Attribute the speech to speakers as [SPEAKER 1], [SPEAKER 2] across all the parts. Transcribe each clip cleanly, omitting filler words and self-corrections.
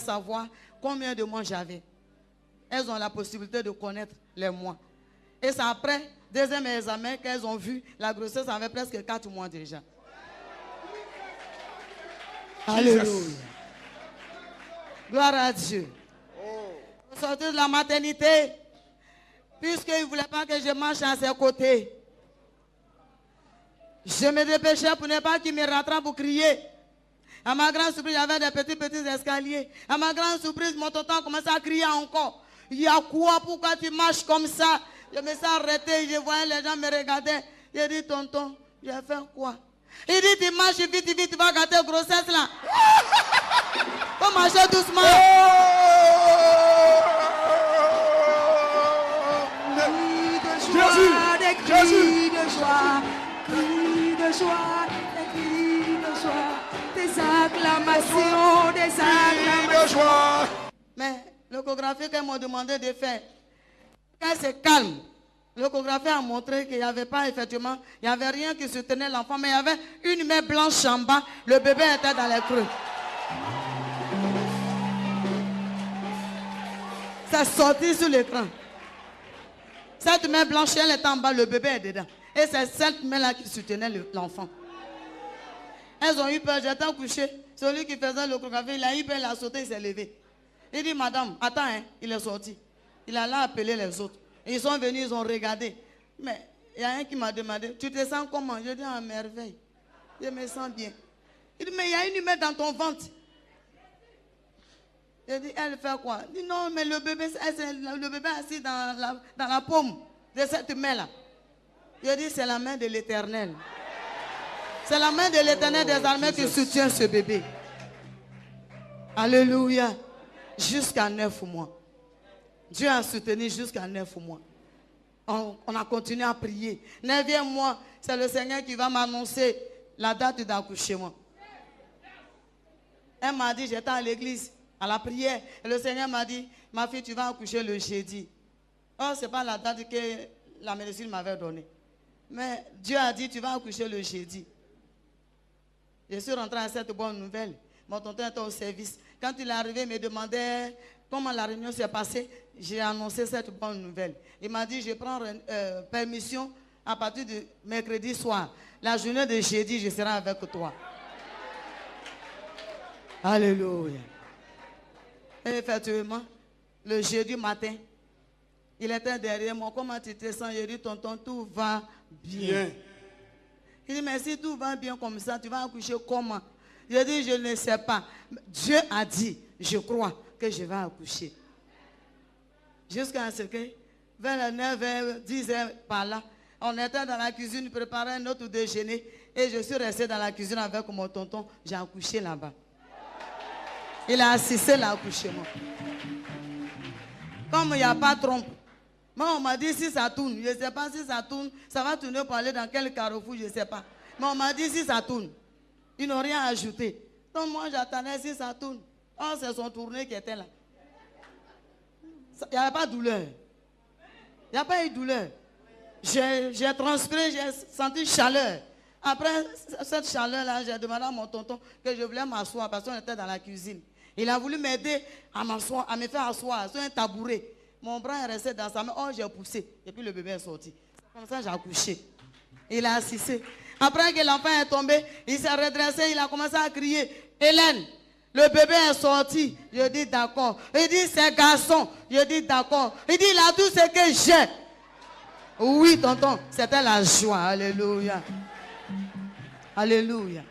[SPEAKER 1] savoir combien de mois j'avais. Elles ont la possibilité de connaître les mois. Et c'est après, deuxième examen, qu'elles ont vu la grossesse avait presque 4 mois déjà. Alléluia. Gloire à Dieu. Sorti de la maternité, puisqu'il ne voulait pas que je marche à ses côtés. Je me dépêchais pour ne pas qu'il me rattrape pour crier. À ma grande surprise, il y avait des petits escaliers. À ma grande surprise, mon tonton a commencé à crier encore. Il y a quoi? Pourquoi tu marches comme ça? Je me suis arrêté, je voyais les gens me regarder. J'ai dit, tonton, j'ai fait quoi? Il dit, tu marches vite, tu vas gâter grossesse là. Faut marcher doucement.
[SPEAKER 2] Des cris de joie, des cris de joie, des acclamations, de joie.
[SPEAKER 1] Mais l'échographie qu'elles m'ont demandé de faire, quand c'est calme, l'échographie a montré qu'il n'y avait pas effectivement, il n'y avait rien qui soutenait l'enfant, mais il y avait une main blanche en bas, le bébé était dans les creux. C'est sorti sur l'écran. Cette main blanche, elle est en bas, le bébé est dedans. Et c'est cette main-là qui soutenait l'enfant. Elles ont eu peur, j'étais couché. Celui qui faisait l'échographie, il a eu peur, il a sauté, il s'est levé. Il dit, madame, attends, hein, il est sorti. Il a là appelé les autres. Ils sont venus, ils ont regardé. Mais il y a un qui m'a demandé, tu te sens comment? Je dis, à merveille. Je me sens bien. Il dit, mais il y a une main dans ton ventre. Je dis, elle fait quoi? Il dit, non, mais le bébé est assis dans la paume de cette main-là. Je dis, c'est la main de l'Éternel. C'est la main de l'Éternel des armées qui soutient ce bébé. Alléluia. Jusqu'à 9 mois. Dieu a soutenu jusqu'à 9 mois. On a continué à prier. 9e mois, c'est le Seigneur qui va m'annoncer la date d'accouchement. Elle m'a dit, j'étais à l'église, à la prière. Et le Seigneur m'a dit, ma fille, tu vas accoucher le jeudi. Oh, ce n'est pas la date que la médecine m'avait donnée. Mais Dieu a dit, tu vas accoucher le jeudi. Je suis rentrée à cette bonne nouvelle. Mon tonton était au service. Quand il est arrivé, il me demandait comment la réunion s'est passée. J'ai annoncé cette bonne nouvelle. Il m'a dit, je prends permission à partir de mercredi soir. La journée de jeudi, je serai avec toi. Alléluia. Et effectivement, le jeudi matin, il était derrière moi. Comment tu te sens? J'ai dit, tonton, tout va bien. Il dit, mais si tout va bien comme ça, tu vas accoucher comment? Je dis, je ne sais pas. Dieu a dit, je crois que je vais accoucher. Jusqu'à ce que, vers les 9h, 10h par là, on était dans la cuisine, préparait notre déjeuner. Et je suis restée dans la cuisine avec mon tonton. J'ai accouché là-bas. Il a assisté à l'accouchement. Comme il n'y a pas de trompe. Moi, on m'a dit si ça tourne. Je ne sais pas si ça tourne. Ça va tourner pour aller dans quel carrefour, je ne sais pas. Mais on m'a dit si ça tourne. Ils n'ont rien ajouté. Donc moi, j'attendais si ça tourne. Oh, c'est son tourné qui était là. Il n'y avait pas de douleur. Il n'y a pas eu de douleur. J'ai transpiré, j'ai senti chaleur. Après cette chaleur-là, j'ai demandé à mon tonton que je voulais m'asseoir parce qu'on était dans la cuisine. Il a voulu m'aider à m'asseoir, à me faire asseoir sur un tabouret. Mon bras est resté dans sa main. Oh, j'ai poussé. Et puis le bébé est sorti. Comme ça, j'ai accouché. Il a assisté. Après que l'enfant est tombé, il s'est redressé, il a commencé à crier. Hélène, le bébé est sorti. Je dis d'accord. Il dit c'est garçon. Je dis d'accord. Il dit il a tout ce que j'ai. Oui, tonton, c'était la joie. Alléluia. Alléluia.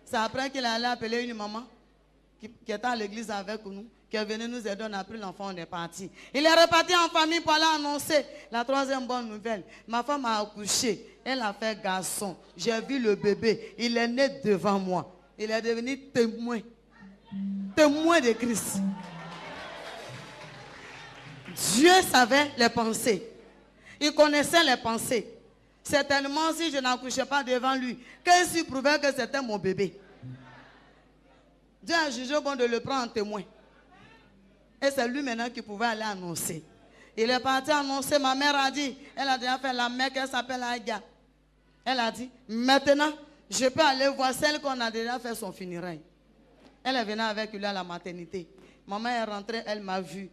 [SPEAKER 1] C'est après qu'il allait appeler une maman qui était à l'église avec nous, qui est venue nous aider, on a pris l'enfant, on est parti. Il est reparti en famille pour aller annoncer la 3e bonne nouvelle. Ma femme a accouché, elle a fait garçon. J'ai vu le bébé, il est né devant moi. Il est devenu témoin. Témoin de Christ. Dieu savait les pensées. Il connaissait les pensées. Certainement, si je n'accouchais pas devant lui, qu'est-ce qui prouvait que c'était mon bébé? Dieu a jugé bon de le prendre en témoin. Et c'est lui maintenant qui pouvait aller annoncer. Il est parti annoncer, ma mère a dit, elle a déjà fait la mère qu'elle s'appelle Aïga. Elle a dit, maintenant, je peux aller voir celle qu'on a déjà fait son funérail. Elle est venue avec lui à la maternité. Maman est rentrée, elle m'a vu.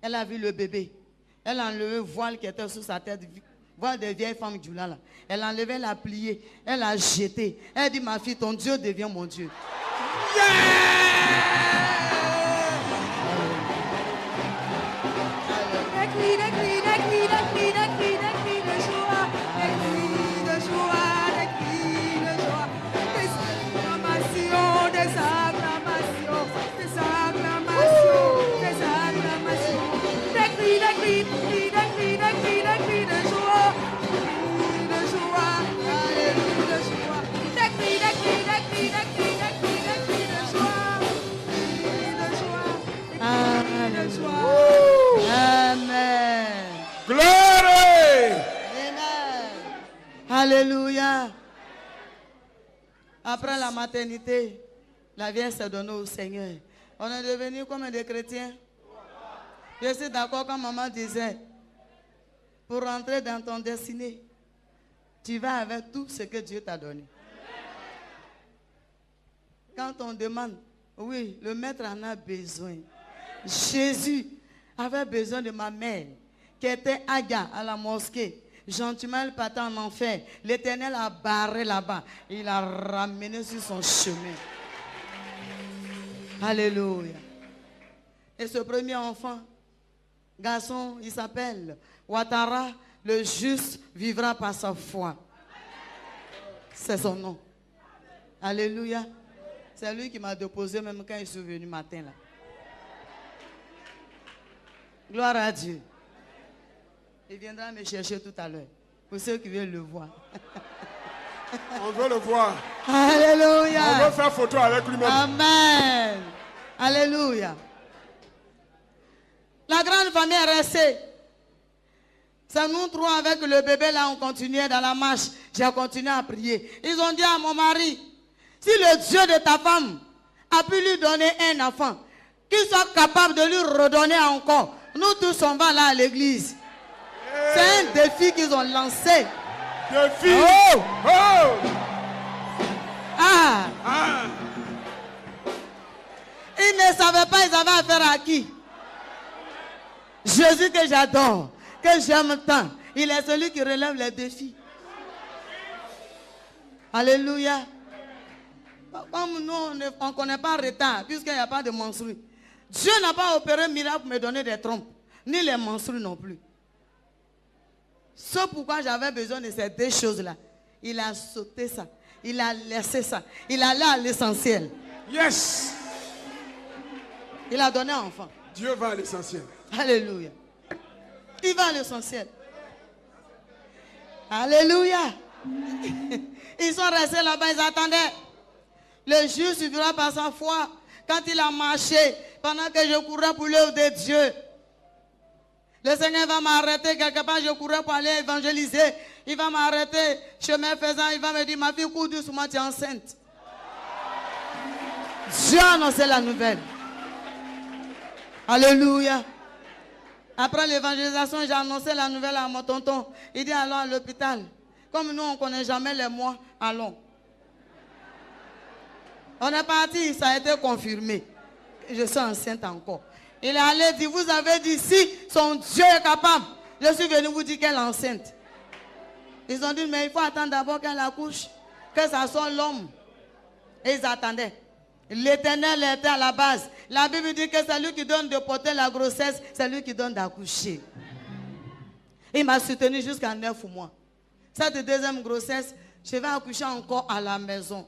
[SPEAKER 1] Elle a vu le bébé. Elle a enlevé le voile qui était sur sa tête. Voile des vieilles femmes du là. Elle a enlevé, elle a plié. Elle a jeté. Elle dit, ma fille, ton Dieu devient mon Dieu. Amen.
[SPEAKER 3] Glory.
[SPEAKER 1] Amen. Alléluia. Après la maternité, la vie s'est donnée au Seigneur. On est devenu comme des chrétiens. Je suis d'accord quand maman disait, pour rentrer dans ton destinée, tu vas avec tout ce que Dieu t'a donné. Quand on demande, oui, le maître en a besoin. Jésus avait besoin de ma mère, qui était Aga à la mosquée. Gentiment, elle partait en enfer. L'Éternel a barré là-bas. Il l'a ramené sur son chemin. Alléluia. Et ce premier enfant, garçon, il s'appelle Ouattara, le juste vivra par sa foi. C'est son nom. Alléluia. C'est lui qui m'a déposé même quand il est venu matin là. Gloire à Dieu. Il viendra me chercher tout à l'heure. Pour ceux qui veulent le voir.
[SPEAKER 3] On veut le voir.
[SPEAKER 1] Alléluia.
[SPEAKER 3] On veut faire photo avec lui-même.
[SPEAKER 1] Amen. Alléluia. La grande famille est restée. C'est nous trois avec le bébé là, on continuait dans la marche. J'ai continué à prier. Ils ont dit à mon mari, si le Dieu de ta femme a pu lui donner un enfant, qu'il soit capable de lui redonner encore. Nous tous on va là à l'église. C'est un défi qu'ils ont lancé.
[SPEAKER 3] Défi.
[SPEAKER 1] Oh!
[SPEAKER 3] Oh!
[SPEAKER 1] Ah!
[SPEAKER 3] Ah!
[SPEAKER 1] Ils ne savaient pas, ils avaient affaire à qui? Jésus que j'adore, que j'aime tant. Il est celui qui relève les défis. Alléluia. Comme nous, on ne connaît pas retard, puisqu'il n'y a pas de menstrues. Dieu n'a pas opéré un miracle pour me donner des trompes, ni les menstrues non plus. C'est pourquoi j'avais besoin de ces deux choses-là. Il a sauté ça. Il a laissé ça. Il allait à l'essentiel.
[SPEAKER 3] Yes.
[SPEAKER 1] Il a donné un enfant.
[SPEAKER 3] Dieu va à l'essentiel.
[SPEAKER 1] Alléluia. Il va à l'essentiel. Alléluia. Ils sont restés là-bas, ils attendaient. Le juste suffira par sa foi. Quand il a marché, pendant que je courais pour l'œuvre de Dieu, le Seigneur va m'arrêter quelque part, je courais pour aller évangéliser. Il va m'arrêter, chemin faisant, il va me dire, ma fille, cours doucement, tu es enceinte. Dieu a annoncé la nouvelle. Alléluia. Après l'évangélisation, j'ai annoncé la nouvelle à mon tonton. Il dit, allons à l'hôpital. Comme nous, on ne connaît jamais les mois, allons. On est parti, ça a été confirmé. Je suis enceinte encore. Il est allé dire, vous avez dit, si son Dieu est capable, je suis venu vous dire qu'elle est enceinte. Ils ont dit, mais il faut attendre d'abord qu'elle accouche, que ça soit l'homme. Et ils attendaient. L'Éternel était à la base. La Bible dit que c'est lui qui donne de porter la grossesse, c'est lui qui donne d'accoucher. Il m'a soutenu jusqu'à 9 mois. Cette deuxième grossesse, je vais accoucher encore à la maison,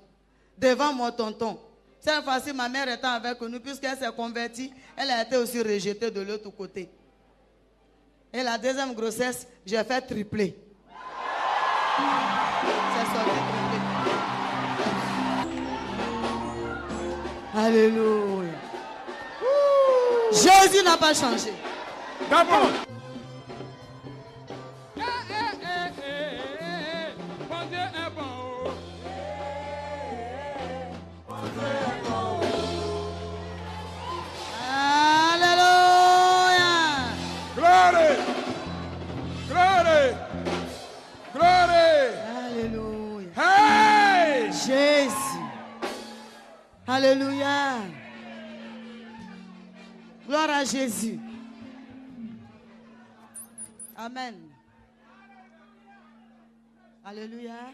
[SPEAKER 1] devant mon tonton. Cette fois-ci, ma mère était avec nous, puisqu'elle s'est convertie, elle a été aussi rejetée de l'autre côté. Et la deuxième grossesse, j'ai fait tripler. C'est sorti triplé. Alléluia. Jésus n'a pas changé.
[SPEAKER 3] D'abord.
[SPEAKER 1] Alléluia.
[SPEAKER 3] Glory. Glory. Glory.
[SPEAKER 1] Alléluia.
[SPEAKER 3] Hey.
[SPEAKER 1] Jésus. Alléluia. Alléluia. Gloire à Jésus. Amen. Alléluia.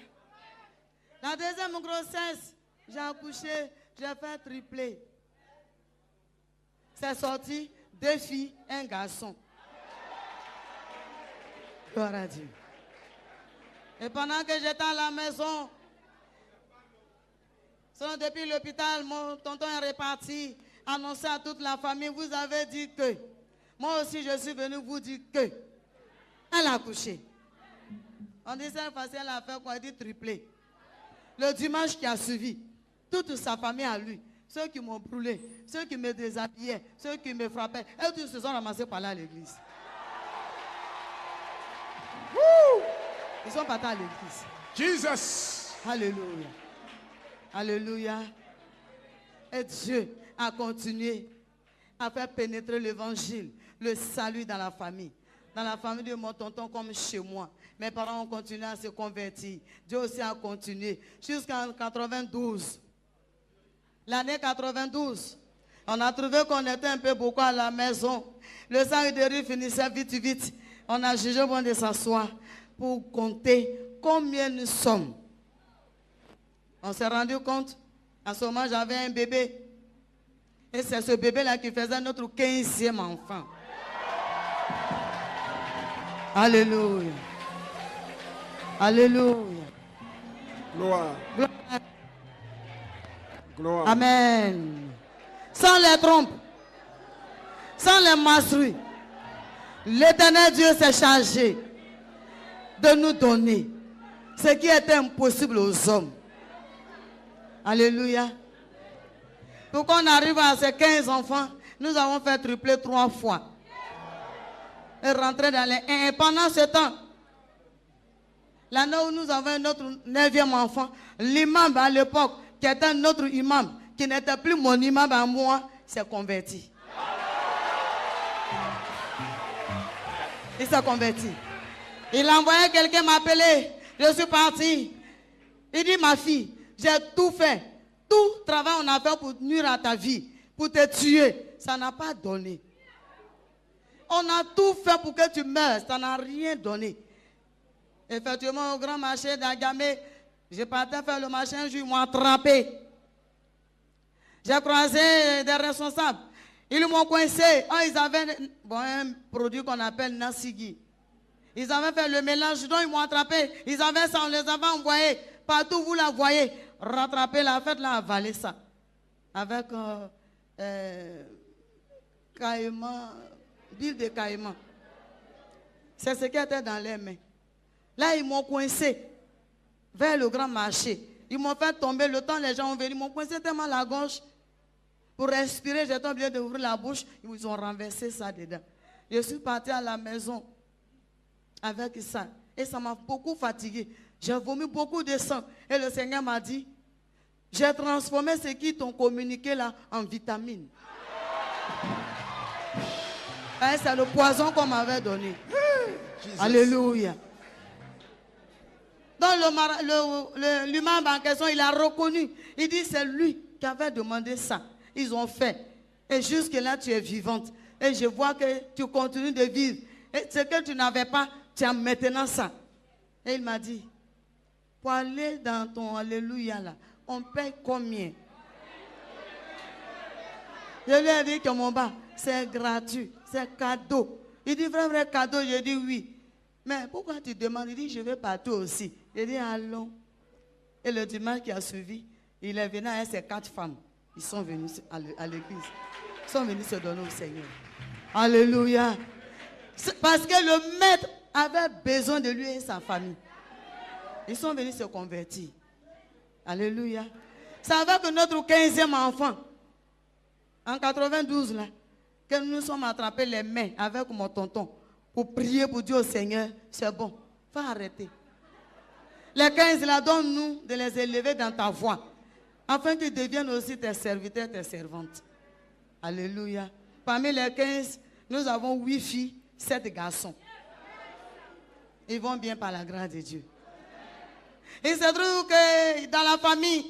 [SPEAKER 1] La deuxième grossesse, j'ai accouché, j'ai fait tripler. C'est sorti 2 filles, 1 garçon. Gloire à Dieu. Et pendant que j'étais à la maison, selon depuis l'hôpital, mon tonton est reparti, annoncé à toute la famille, vous avez dit que. Moi aussi, je suis venu vous dire que. Elle a accouché. On dit c'est facile, elle a fait quoi? Elle dit triplé. Le dimanche qui a suivi, toute sa famille à lui, ceux qui m'ont brûlé, ceux qui me déshabillaient, ceux qui me frappaient, eux tous se sont ramassés par là à l'église. Ils sont partis à l'église.
[SPEAKER 3] Jesus.
[SPEAKER 1] Alléluia. Alléluia. Et Dieu a continué à faire pénétrer l'évangile, le salut dans la famille. Dans la famille de mon tonton comme chez moi. Mes parents ont continué à se convertir. Dieu aussi a continué. Jusqu'en 92. L'année 92. On a trouvé qu'on était un peu beaucoup à la maison. Le sang de riz finissait vite, vite. On a jugé bon de s'asseoir pour compter combien nous sommes. On s'est rendu compte. À ce moment, j'avais un bébé. Et c'est ce bébé-là qui faisait notre 15e enfant. Alléluia. Alléluia.
[SPEAKER 3] Gloire. Gloire.
[SPEAKER 1] Amen. Sans les trompes, sans les masseries, l'Éternel Dieu s'est chargé de nous donner ce qui était impossible aux hommes. Alléluia. Pour qu'on arrive à ces 15 enfants, nous avons fait tripler 3 fois. Et rentrer dans les 1. Et pendant ce temps, l'année où nous avons notre 9e enfant, l'imam à l'époque, qui était notre imam, qui n'était plus mon imam à moi, s'est converti. Il s'est converti. Il a envoyé quelqu'un m'appeler. Je suis parti. Il dit, ma fille, j'ai tout fait. Tout travail on a fait pour nuire à ta vie, pour te tuer. Ça n'a pas donné. On a tout fait pour que tu meurs. Ça n'a rien donné. Effectivement, au grand marché d'Agamé, je partais faire le marché un jour, ils m'ont attrapé. J'ai croisé des responsables. Ils m'ont coincé. Oh, ils avaient un produit qu'on appelle Nassigi. Ils avaient fait le mélange, donc ils m'ont attrapé. Ils avaient ça, on les avait envoyés. Partout, vous la voyez. Rattraper la fête, là, avaler ça. Avec caïman, bile de caïman. C'est ce qui était dans les mains. Là, ils m'ont coincé vers le grand marché. Ils m'ont fait tomber. Le temps, les gens ont venu. Ils m'ont coincé tellement la gorge. Pour respirer, j'étais obligé d'ouvrir la bouche. Ils ont renversé ça dedans. Je suis parti à la maison avec ça. Et ça m'a beaucoup fatigué. J'ai vomi beaucoup de sang. Et le Seigneur m'a dit, j'ai transformé ce qui t'ont communiqué là en vitamines. C'est le poison qu'on m'avait donné. Alléluia. Donc l'humain en question, il a reconnu. Il dit, c'est lui qui avait demandé ça. Ils ont fait. Et jusque-là, tu es vivante. Et je vois que tu continues de vivre. Et ce que tu n'avais pas, tu as maintenant ça. Et il m'a dit, pour aller dans ton Alléluia là, on paye combien? Je lui ai dit que mon bas, c'est gratuit, c'est cadeau. Il dit, vrai cadeau, je dis oui. Mais pourquoi tu demandes? Il dit, je vais partout aussi. Je dis, allons. Et le dimanche qui a suivi, il est venu avec ses 4 femmes. Ils sont venus à l'église. Ils sont venus se donner au Seigneur. Alléluia. Parce que le maître avait besoin de lui et sa famille. Ils sont venus se convertir. Alléluia. C'est avec notre 15e enfant, en 92, là, que nous sommes attrapés les mains avec mon tonton pour prier pour Dieu au Seigneur. C'est bon, faut arrêter. Les 15 là, donne-nous de les élever dans ta voie, afin qu'ils deviennent aussi tes serviteurs, tes servantes. Alléluia. Parmi les 15, nous avons 8 filles, 7 garçons. Ils vont bien par la grâce de Dieu. Il se trouve que dans la famille,